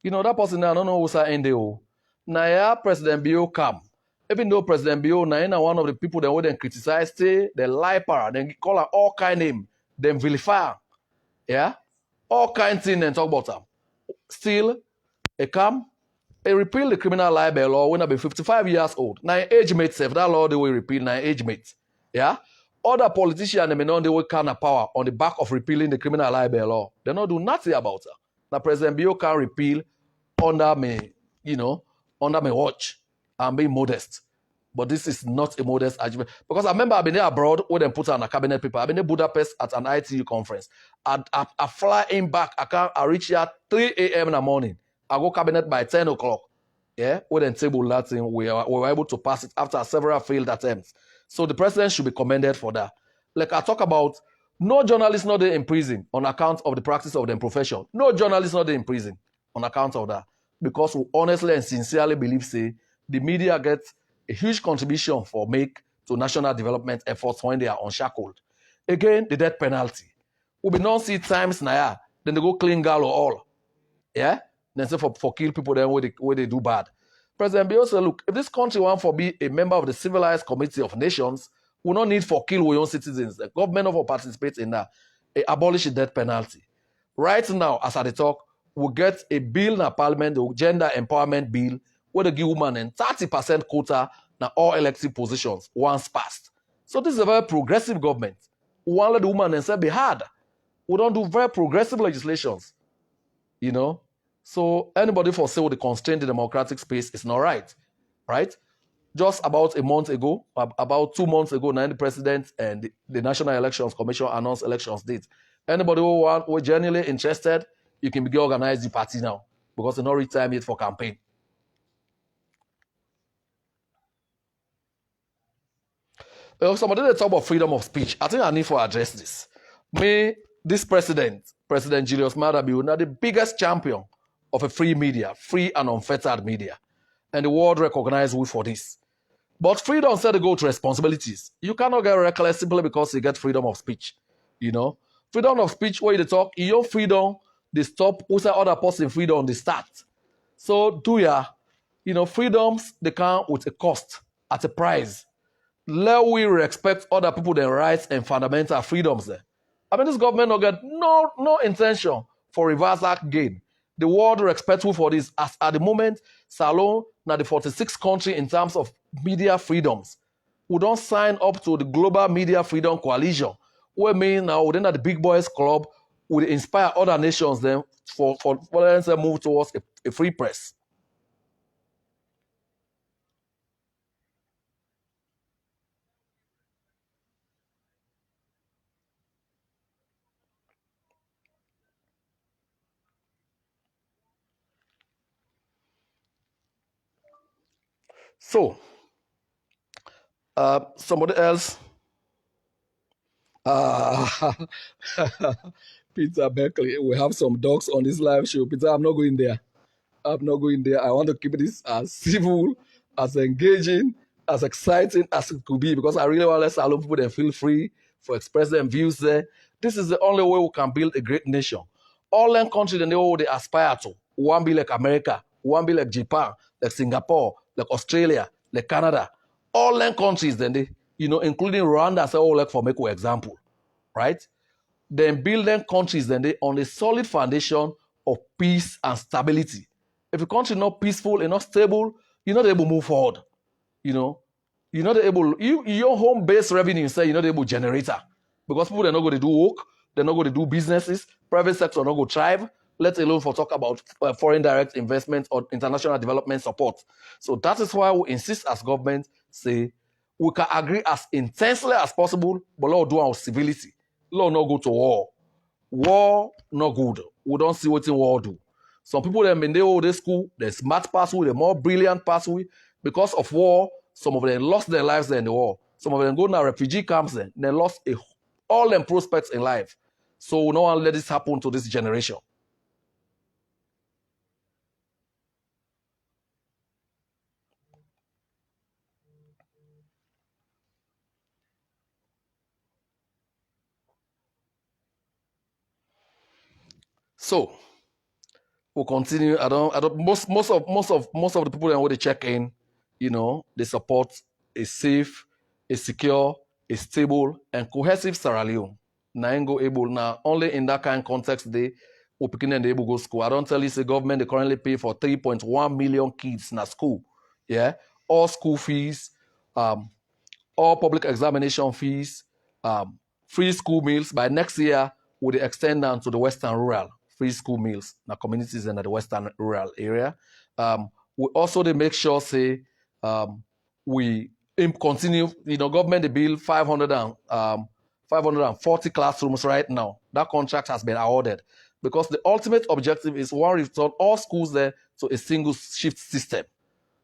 That person now I don't know who's NDO. Now yeah, President Bio come. Even though President Bio now one of the people that would then criticize, say they lie para, then call her all kind name, then vilify, yeah, all kind thing and talk about them. Still, a come, a repeal the criminal libel law when I be 55 years old. Now age mate self, that law they will repeal now age mate. Yeah. Other politicians they may not they will kind of power on the back of repealing the criminal libel law. They not do nothing about it. Now President Bio can repeal under me, under my watch. I'm being modest. But this is not a modest achievement. Because I remember I've been there abroad when they put on a cabinet paper. I've been in Budapest at an ITU conference. I fly in back. I reach here 3 a.m. in the morning. I go cabinet by 10 o'clock. Yeah, when they table that thing, we were able to pass it after several failed attempts. So the president should be commended for that. Like I talk about, no journalist not there in prison on account of the practice of their profession. No journalist not there in prison on account of that. Because we honestly and sincerely believe, say, the media gets a huge contribution for make to national development efforts when they are unshackled. Again, the death penalty. We be not see times now, then they go clean gallo all. Yeah? Then say for kill people then where they do bad. President Bill said, look, if this country want for be a member of the civilized community of nations, we don't need for kill our own citizens. The government of participate in that. Abolish the death penalty. Right now, as I talk, we get a bill in the parliament, the gender empowerment bill, where they give women a 30% quota na all elective positions once passed. So this is a very progressive government. We want the woman and say be hard. We don't do very progressive legislations, you know. So anybody for say with the constraint the democratic space is not right, right? Just about a month ago, about 2 months ago, now the president and the National Elections Commission announced elections date. Anybody who genuinely interested, you can begin organize the party now because it's not reach time yet for campaign. Somebody they talk about freedom of speech. I think I need to address this. This President Julius Maada Bio, now the biggest champion of a free media, free and unfettered media. And the world recognizes we for this. But freedom said to go to responsibilities. You cannot get reckless simply because you get freedom of speech. Freedom of speech, where you talk, your freedom, they stop, who say other person freedom, they start. So freedoms, they come with a cost, at a price. Let we respect other people their rights and fundamental freedoms there. I mean, this government will get no intention for reversal gain. The world respectful for this. As at the moment, Salon, now the 46th country in terms of media freedoms. We don't sign up to the Global Media Freedom Coalition. We mean now within the big boys club will inspire other nations then for them to move towards a free press. So, somebody else. Peter Beckley, we have some dogs on this live show. Peter, I'm not going there. I'm not going there. I want to keep this as civil, as engaging, as exciting as it could be because I really want to let Salon people then feel free for expressing their views there. This is the only way we can build a great nation. All them countries they aspire to. One be like America, one be like Japan, like Singapore, like Australia, like Canada. All them countries then including Rwanda, say like for make an example, right? Then build them countries then they on a solid foundation of peace and stability. If a country not peaceful and not stable, you're not able to move forward. You're not able, your home-based revenue, say you're not able to generate that. Because people they're not going to do work, they're not going to do businesses, private sector not going to thrive, let alone for talk about foreign direct investment or international development support. So that is why we insist as government, say, we can agree as intensely as possible, but let's do our civility. Let's not go to war. War, not good. We don't see what in war do. Some people them in the old school, the smart pathway, the more brilliant pathway. Because of war, some of them lost their lives in the war. Some of them go to refugee camps and they lost all them prospects in life. So we don't want to let this happen to this generation. So we'll continue. I don't most of the people that want to check in, they support a safe, a secure, a stable, and cohesive Sierra Leone. Now go able now only in that kind of context they will begin and able go school. I don't tell you the government they currently pay for 3.1 million kids in a school. Yeah, all school fees, um, all public examination fees, um, free school meals. By next year, we will extend down to the Western rural free school meals in the communities in the Western rural area. We also they make sure say we continue. Government they build 540 classrooms right now. That contract has been awarded because the ultimate objective is one return all schools there to a single shift system.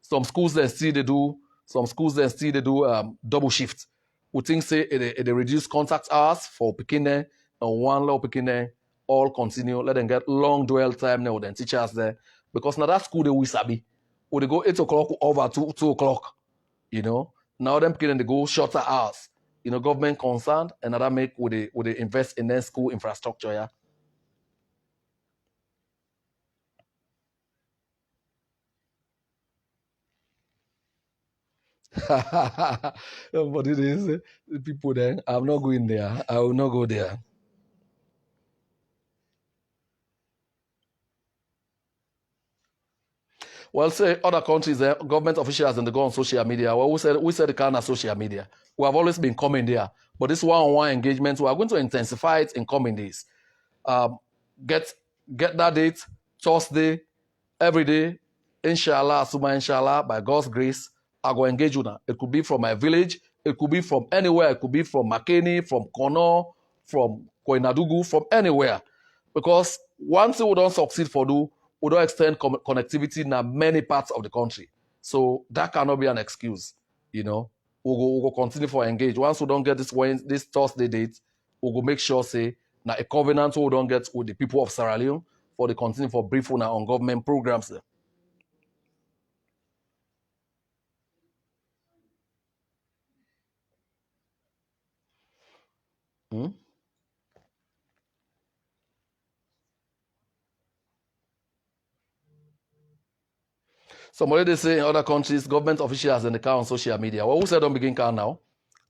Some schools then still they do. Some schools then still they do double shift. We think say they reduce contact hours for Pekine and one law Pekine all continue. Let them get long dwell time now with them teachers there because now that school they will sabi. Or they go 8 o'clock over 2 o'clock. Now them Pekine they go shorter hours. Government concerned and that make would they invest in their school infrastructure. Yeah. But it is the people there. I'm not going there. I will not go there. Well, say other countries, government officials and they go on social media. Well, we said the kind of social media. We have always been coming there, but this one-on-one engagement, we are going to intensify it in coming days. Um, get get that date Thursday every day, inshallah, asuma inshallah, by God's grace, I go engage you now. It could be from my village, it could be from anywhere, it could be from Makeni, from Kono, from Koinadugu, from anywhere. Because once we don't succeed for do, we don't extend connectivity in many parts of the country. So that cannot be an excuse. We'll go continue for engage. Once we don't get this Thursday date, we'll go make sure say now a covenant we don't get with the people of Sierra Leone for the continue for brief on government programs. Hmm? Somebody they say in other countries, government officials and the car on social media. Well, who said don't begin car now?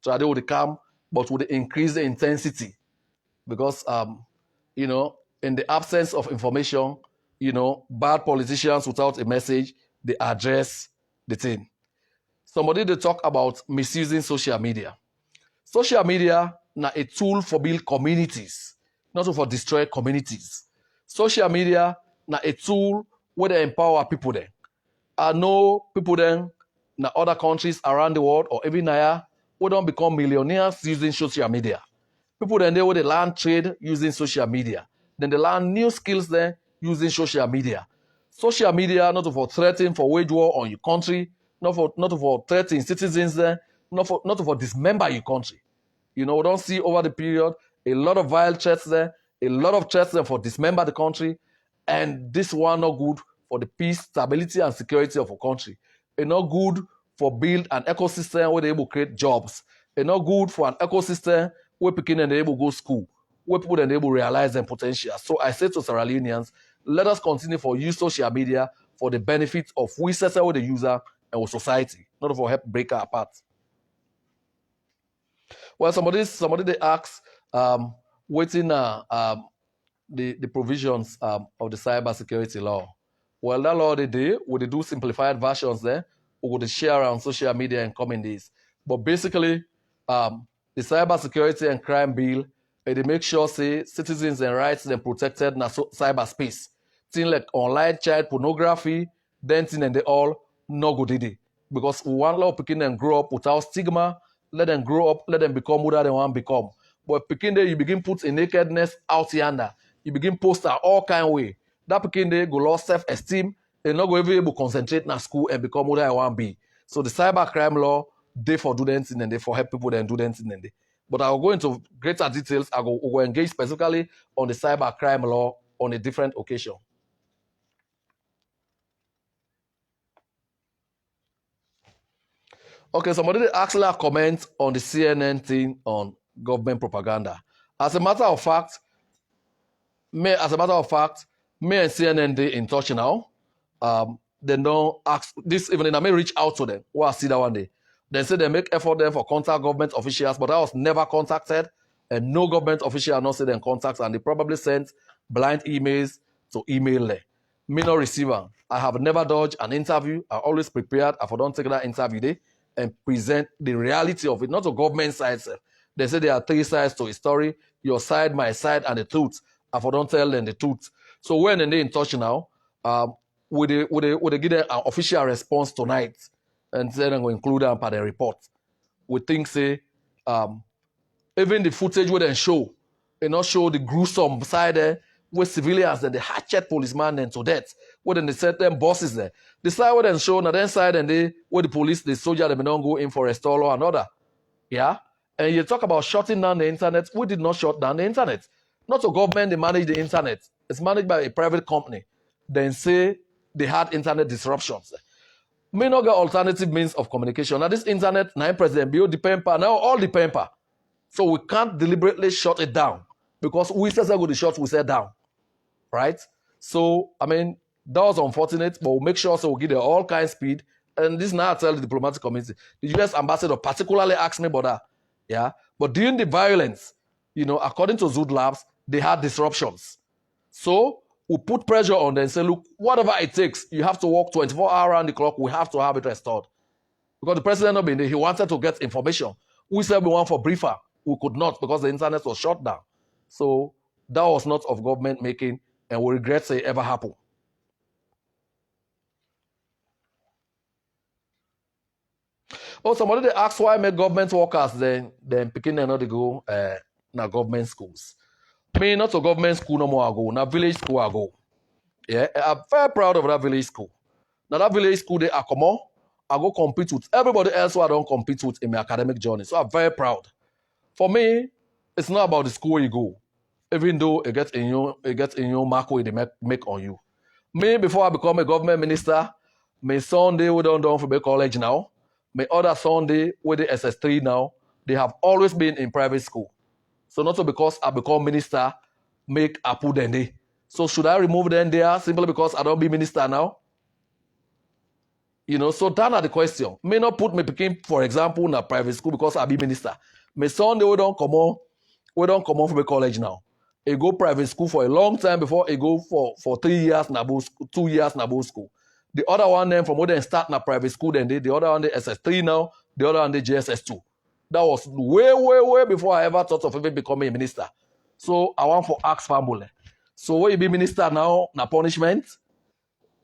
So they would come, but would increase the intensity because in the absence of information, bad politicians without a message, they address the thing. Somebody they talk about misusing social media. Social media na a tool for build communities, not for destroy communities. Social media na a tool where they empower people there. I know people then in other countries around the world or even here who don't become millionaires using social media. People then they would learn trade using social media. Then they learn new skills there using social media. Social media not for threatening for wage war on your country, not for threatening citizens there, not for dismember your country. We don't see over the period a lot of violent threats there, a lot of threats there for dismember the country, and this one not good for the peace, stability, and security of a country. It's not good for build an ecosystem where they able to create jobs. It's not good for an ecosystem where people and they able to go school, where people then able to realize their potential. So I say to Sierra Leoneans, let us continue for use social media for the benefit of we with the user and with society, not for help break our apart. Well, somebody they ask, waiting the provisions of the cybersecurity law. Well, that law they do, we do simplified versions there, we would share on social media and comment this. But basically, the cybersecurity and crime bill, they make sure say citizens and rights then protected in cyberspace. Things like online child pornography, then thing and they all no good did it. Because we want a lot of people and grow up without stigma, let them grow up, let them become who they want to become. But picking there, you begin put a nakedness out yonder. You begin post all kind of way. That picking there go lost self-esteem. They're not going to be able to concentrate in school and become who they want to be. So the cybercrime law, they for do them thing and they for help people then do them thing and they. But I'll go into greater details. We'll engage specifically on the cybercrime law on a different occasion. Okay, somebody actually comment on the CNN thing on government propaganda. As a matter of fact, Me, as a matter of fact, me and CNN they in touch now. They don't ask this evening. I may reach out to them. Well, I see that one day. They say they make effort there for contact government officials, but I was never contacted, and no government official not say them contacts, and they probably sent blind emails to email there. Me no receiver. I have never dodged an interview. I always prepared. I for don't take that interview day and present the reality of it, not the government side. Sir. They say there are three sides to a story: your side, my side, and the truth. I for don't tell them the truth. So when they in touch now, would they give them an official response tonight, and then I'm going to include them part the report. We think say even the footage would then show, not show the gruesome side there with civilians and the hatchet policeman and to death. Where then they set them bosses there. The side would then show now then side and they where the police, the soldier, they may not go in for a stall or another. Yeah. And you talk about shutting down the internet. We did not shut down the internet. Not a government, they manage the internet. It's managed by a private company. Then say they had internet disruptions. May not get alternative means of communication. Now this internet, 9% BO depend per, now all depend per. So we can't deliberately shut it down because we said go the shut, we said down. Right? So, I mean, that was unfortunate, but we'll make sure so we'll give them all kind of speed. And this now I tell the diplomatic community. The US ambassador particularly asked me about that. Yeah. But during the violence, according to Zood Labs, they had disruptions. So we put pressure on them and say, look, whatever it takes, you have to work 24 hours around the clock. We have to have it restored. Because the president not been there, he wanted to get information. We said we want for briefer. We could not because the internet was shut down. So that was not of government making, and we regret say it ever happened. Oh, somebody they ask why make government workers then picking them not to go na government schools. Me not to government school no more I go, na village school I go. Yeah, I'm very proud of that village school. Now that village school they are come on, I go compete with everybody else who I don't compete with in my academic journey. So I'm very proud. For me, it's not about the school you go, even though it gets in your mark where they make on you. Me, before I become a government minister, my Sunday we don't for the college now. My other Sunday with the SS3 now, they have always been in private school. So not so because I become minister, make I put them there. So should I remove them there simply because I don't be minister now? So that are the question. May not put me picking, for example, in a private school because I be minister. My son, we don't come on from the college now. He go private school for a long time before he go for 3 years in 2 years in school. The other one then from when they start in a private school, then the other one the SS3 now, the other one the JSS2. That was way before I ever thought of even becoming a minister. So I want for ask family. So when you be minister now, na punishment.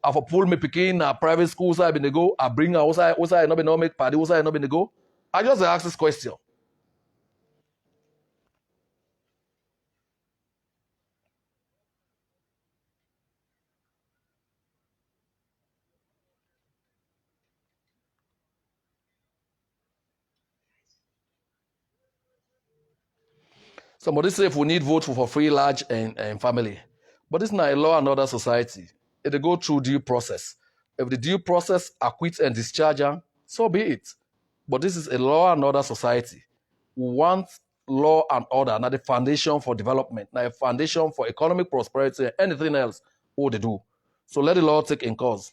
I for pull me picking a private school, so I been go. I bring her outside not be no make party, outside not been go. I just ask this question. Somebody say if we need vote for free, large, and family. But it's not a law and order society. It go through due process. If the due process acquit and discharge, so be it. But this is a law and order society. We want law and order, not the foundation for development, not a foundation for economic prosperity, and anything else what they do. So let the law take in cause.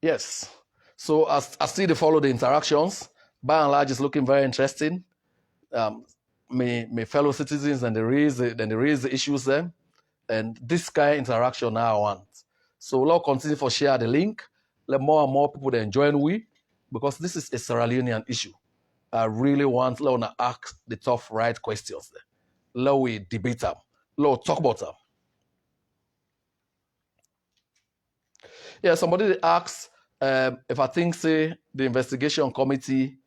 Yes. So I see they follow the interactions. By and large, it's looking very interesting. My fellow citizens and they raise the issues there. And this kind of interaction now I want. So we'll continue for share the link. Let more and more people then join we because this is a Sierra Leonean issue. I really want to ask the tough right questions there. Let we debate them. Let talk about them. Yeah, somebody asks if I think say the investigation committee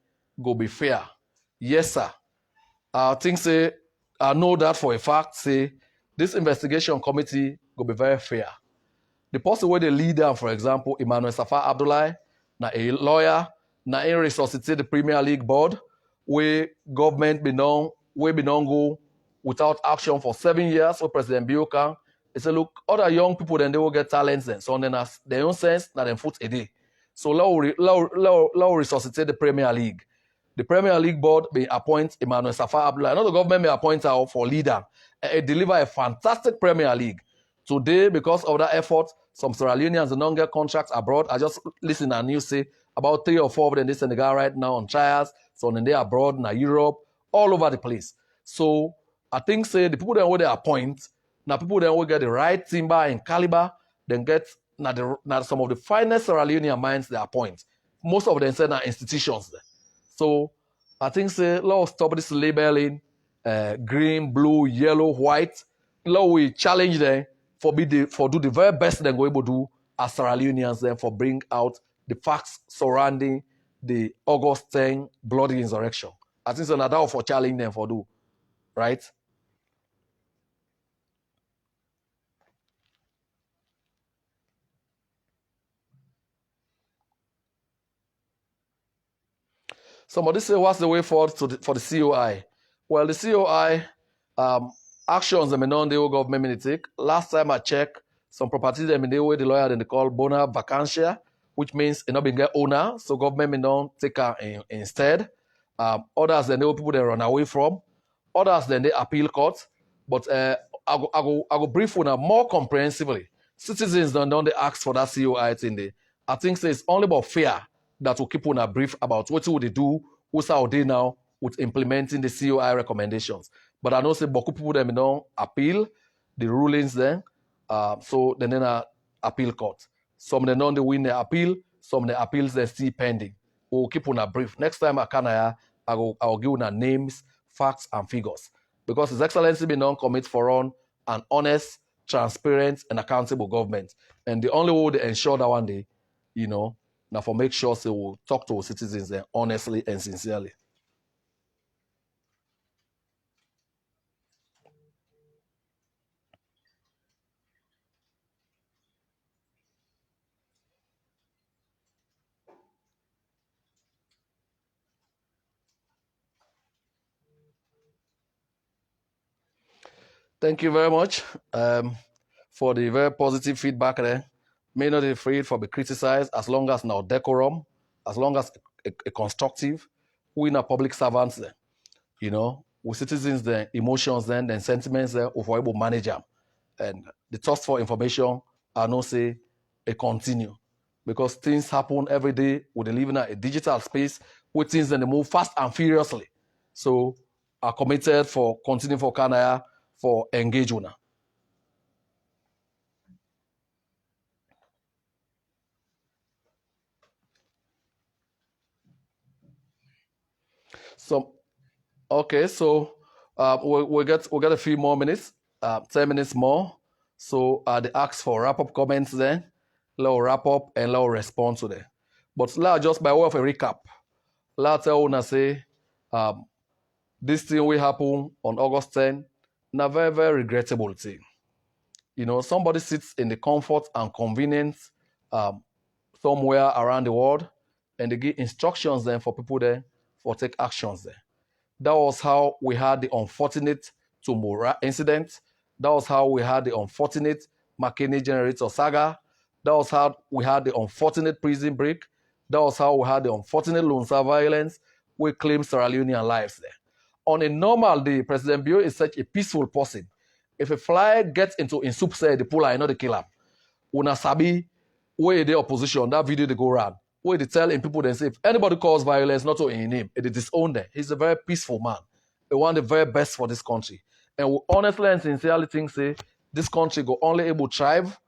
go be fair. Yes, sir. I think say I know that for a fact. Say this investigation committee go be very fair. The person where they lead them, for example, Emmanuel Safar Abdullahi, na a lawyer, na in resuscitate the Premier League board, where government be known go without action for 7 years for President Biokan. He said, look, other young people, then they will get talents then. So then as their own sense, now them foot a day. So let resuscitate the Premier League. The Premier League board may appoint Emmanuel Safar Abdullah. Another government may appoint her for leader. And deliver a fantastic Premier League. Today, because of that effort, some Sierra Leoneans don't get contracts abroad. I just listen and you say about 3 or 4 of them in Senegal right now on trials. So then they abroad, in Europe, all over the place. So I think say the people that will they appoint, now people that will get the right timber and caliber, then get now some of the finest Sierra Leonean minds they appoint. Most of them say now institutions there. So I think say let's stop this labeling, green, blue, yellow, white. Let we challenge them for do the very best they're going to do as Sierra Leoneans then for bring out the facts surrounding the August 10 bloody insurrection. I think so now that for challenge them for do, right? Somebody say, what's the way forward for the COI? Well, the COI actions the non-DO government may take. Last time I checked, some properties they the way the lawyer then they call bona vacantia, which means it not being get owner, so government may not take her instead. Others then they people they run away from. Others then they appeal court. But I go brief on more comprehensively. Citizens don't they ask for that COI thing there. I think so it's only about fear that will keep on a brief about what would they do, what's how they now with implementing the COI recommendations. But I know say beaucoup people them don't appeal the rulings then. So then appeal court. Some they don't they win the appeal, some the appeals they still pending. We'll keep on a brief. Next time I'll give you names, facts, and figures. Because His Excellency be non-commit for on an honest, transparent, and accountable government. And the only way to ensure that one day, now for make sure they will talk to citizens there honestly and sincerely. Thank you very much for the very positive feedback there. May not be afraid for be criticized as long as now decorum, as long as a constructive. We are public servants there, with citizens then emotions then sentiments there of able manage them. And the thirst for information, I know say it continue. Because things happen every day. We live in a digital space where things then they move fast and furiously. So are committed for continuing for Canada for engagement. So okay, so we'll get a few more minutes, 10 minutes more. So they ask for wrap-up comments then. Let's wrap up and let's respond to them. But let's just by way of a recap, let's tell you say this thing will happen on August 10, a very, very regrettable thing. Somebody sits in the comfort and convenience somewhere around the world and they give instructions then for people there for take actions there. That was how we had the unfortunate Tumura incident. That was how we had the unfortunate McKinney generator saga. That was how we had the unfortunate prison break. That was how we had the unfortunate Lone Star violence. We claim Sierra Leonean lives there. On a normal day, President Bio is such a peaceful person. If a fly gets into in soup say the pull, I know the killer. Una sabi where the opposition, that video they go around. Where they tell people they say if anybody calls violence, not to in him, they disown them. He's a very peaceful man. He want the very best for this country. And we honestly and sincerely think say this country go only able to thrive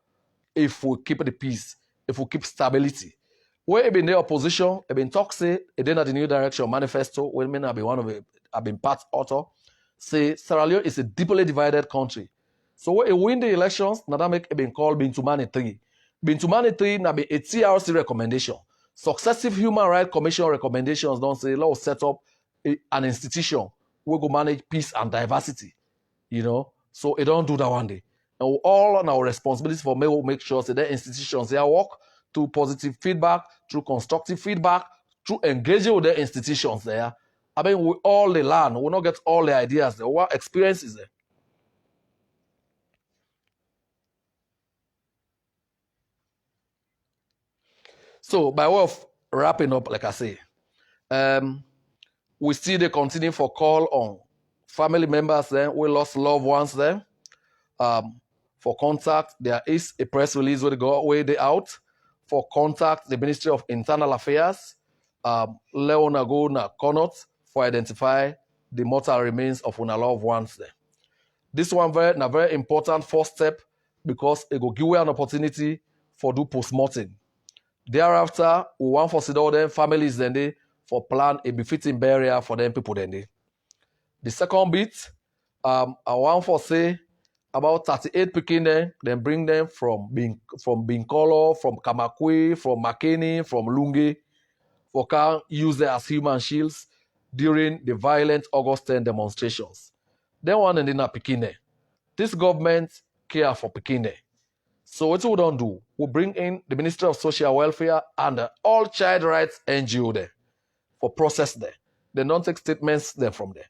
if we keep the peace, if we keep stability. Where been the opposition, it been talk say it did not the new direction manifesto, when men have been one of it, have been part author, say Sierra Leone is a deeply divided country. So when it win the elections, now that make it been called Bintumani 3. Bintumani 3 now be a TRC recommendation. Successive Human Rights Commission recommendations don't say let's set up an institution we go manage peace and diversity. So it don't do that one day. And all on our responsibilities for make sure that the institutions they work through positive feedback, through constructive feedback, through engaging with the institutions there, I mean, we all the learn. We not get all the ideas. The what experience is there. So by way of wrapping up, like I say, um, we still they continue for call on family members then we lost loved ones then. For contact, there is a press release where they go way they out. For contact, the Ministry of Internal Affairs, Leone go na Connaught for identify the mortal remains of una loved ones there. This one very important first step because it will give you an opportunity for do post-mortem. Thereafter, we want for sit all them families then they for plan a befitting burial for them people then they. The second bit, I want for say about 38 pikin then bring them from Binkolo, from Kamakwe, from Makeni, from Lunge, for can use them as human shields during the violent August 10 demonstrations. Then one and then a pikin. This government care for pikin. So what we don't do, we bring in the Ministry of Social Welfare and all child rights NGO there for process there. They don't take statements there from there.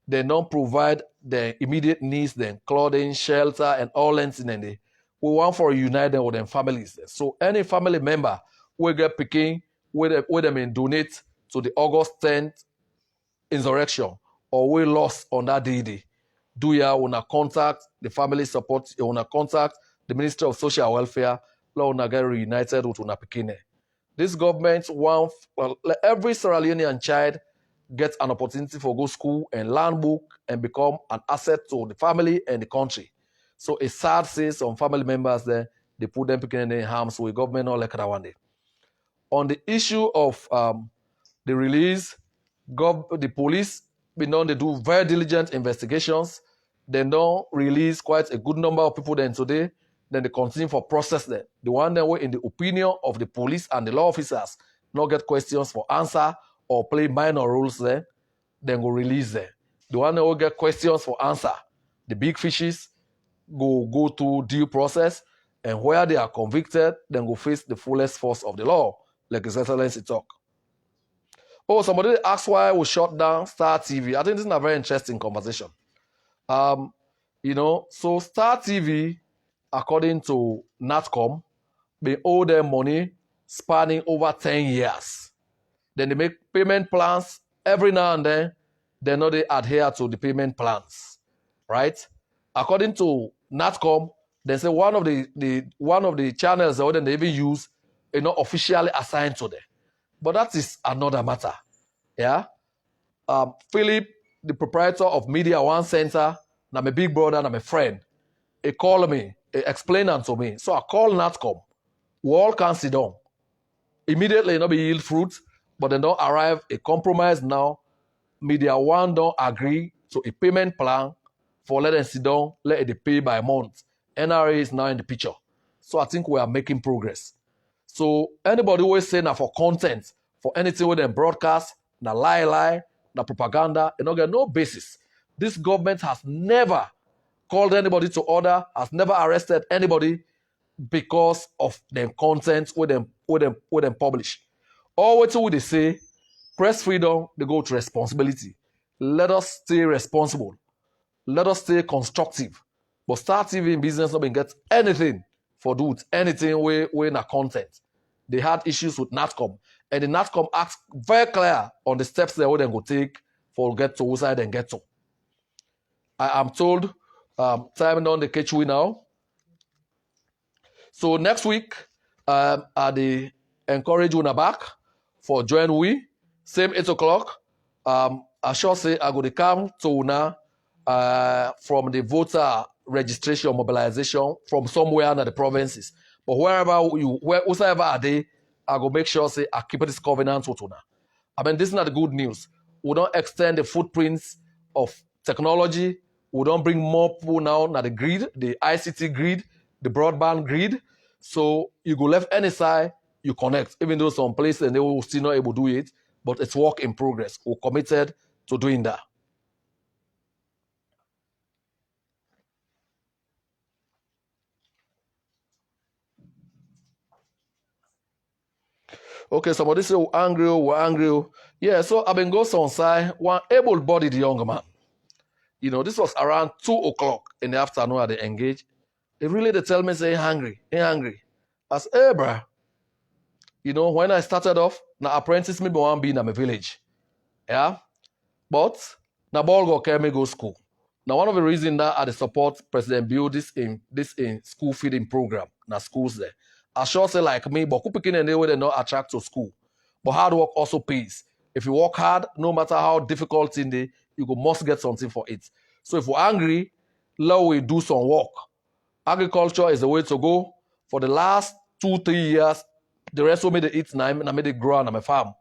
They don't provide the immediate needs, then clothing, shelter, and all ends in there. We want for unite them with them families there. So any family member will get picking with them and donate to the August 10th insurrection or we lost on that day. Do ya wanna contact the family support, you wanna contact the Ministry of Social Welfare, la wanna get reunited with una pikine. This government want every Sierra Leonean child get an opportunity for go school and learn book and become an asset to the family and the country. So it's sad say some family members there, they put them picking in harms with government not like that one day. On the issue of the release, the police been known they do very diligent investigations. They don't release quite a good number of people then today. Then they continue for process them. The one that were in the opinion of the police and the law officers not get questions for answer or play minor roles there, then go release them. The one that will get questions for answer, the big fishes go to due process, and where they are convicted, then go face the fullest force of the law, like His Excellency talk. Oh, somebody asked why we shut down Star TV. I think this is a very interesting conversation. Um, so Star TV, according to NatCom, they owe them money spanning over 10 years. Then they make payment plans every now and then. They know they adhere to the payment plans, right? According to NatCom, they say one of the channels that they even use, officially assigned to them. But that is another matter. Yeah. Philip, the proprietor of Media One Center, na my big brother, na my friend, he called me, he explained it to me. So I called NatCom. We all can sit down. Immediately, not be yield fruit, but they don't arrive a compromise now. Media One don't agree to a payment plan for let them sit down, let it pay by month. NRA is now in the picture. So I think we are making progress. So anybody who is saying that for content, for anything with them broadcast, na lie, na propaganda, you don't get no basis. This government has never called anybody to order, has never arrested anybody because of them content with them publish. All what they say, press freedom, they go to responsibility. Let us stay responsible. Let us stay constructive. But Star TV in business not been get anything for do with anything we in a content. They had issues with NatCom. And the NatCom asked very clear on the steps they would then go take for get to side and get to. I am told time on the catch we now. So next week, I the encourage una back for join we. Same 8 o'clock. I sure say I go to come to una from the voter registration mobilization from somewhere in the provinces. But wherever are they, I go make sure say I keep this covenant with una. I mean, this is not the good news. We don't extend the footprints of technology. We don't bring more people now na the grid, the ICT grid, the broadband grid. So you go left any side, you connect. Even though some places they will still not able to do it, but it's work in progress. We're committed to doing that. Okay, somebody say we're angry, we're angry. Yeah, so I've been going on side, one able-bodied young man. This was around 2 o'clock in the afternoon at the engage. They really they tell me say ain't hungry. I say, hey bruh, when I started off, now apprentice me one be in my village. Yeah. But now ball go carry me go school. Now one of the reasons that I support President Bill this in school feeding program, now schools there. I sure say like me, but who picking in the way they not attract to school. But hard work also pays. If you work hard, no matter how difficult in the, you go must get something for it. So if we're angry, let we do some work. Agriculture is the way to go. For the last 2-3 years, the rest of me they eat now, and I made it grow on my farm.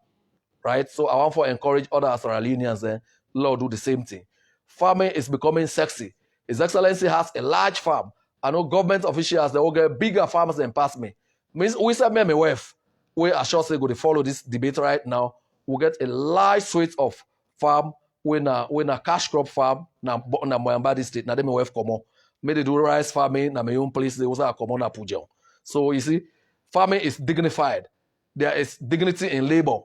Right? So I want to encourage other Australians and Lord do the same thing. Farming is becoming sexy. His Excellency has a large farm. I know government officials, they will get bigger farms than past me. Means we said me and my wife, we are sure say go to follow this debate right now. We'll get a large suite of farm when a cash crop farm na Moyambadi state. Na dem my wife come on. May they do rice farming na my own place. They also come on na Pujon. So you see, farming is dignified. There is dignity in labor.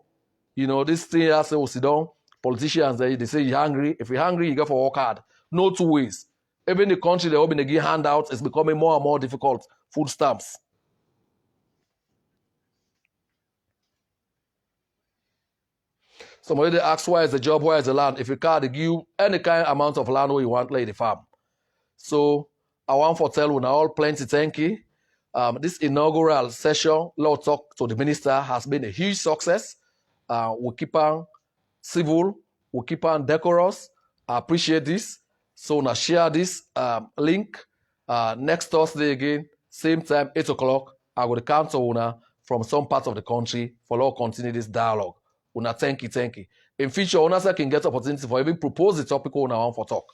This thing here say, sit down, politicians, they say you're hungry. If you're hungry, you got to work hard. No two ways. Even the country, they're hoping to give handouts, it's becoming more and more difficult. Food stamps. Somebody they ask, where is the job, where is the land? If you can't, they give you any kind of amount of land where you want, lay the farm. So I want to tell you now, all plenty thank you. This inaugural session, Lord Talk to the Minister, has been a huge success. We keep on civil, we keep on decorous. I appreciate this. So now share this link. Next Thursday again, same time, 8 o'clock. I will count to Una from some parts of the country for all continue this dialogue. Una thank you. In future, Una can get opportunity for even propose the topic Una want for talk.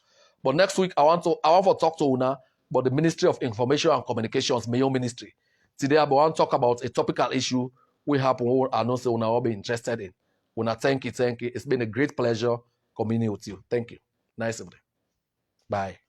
But next week, I want to talk to Una about the Ministry of Information and Communications, Mayo Ministry. Today, I want to talk about a topical issue we happen. I know so Una will be interested in. Una thank you. It's been a great pleasure communing with you. Thank you. Nice evening. Bye.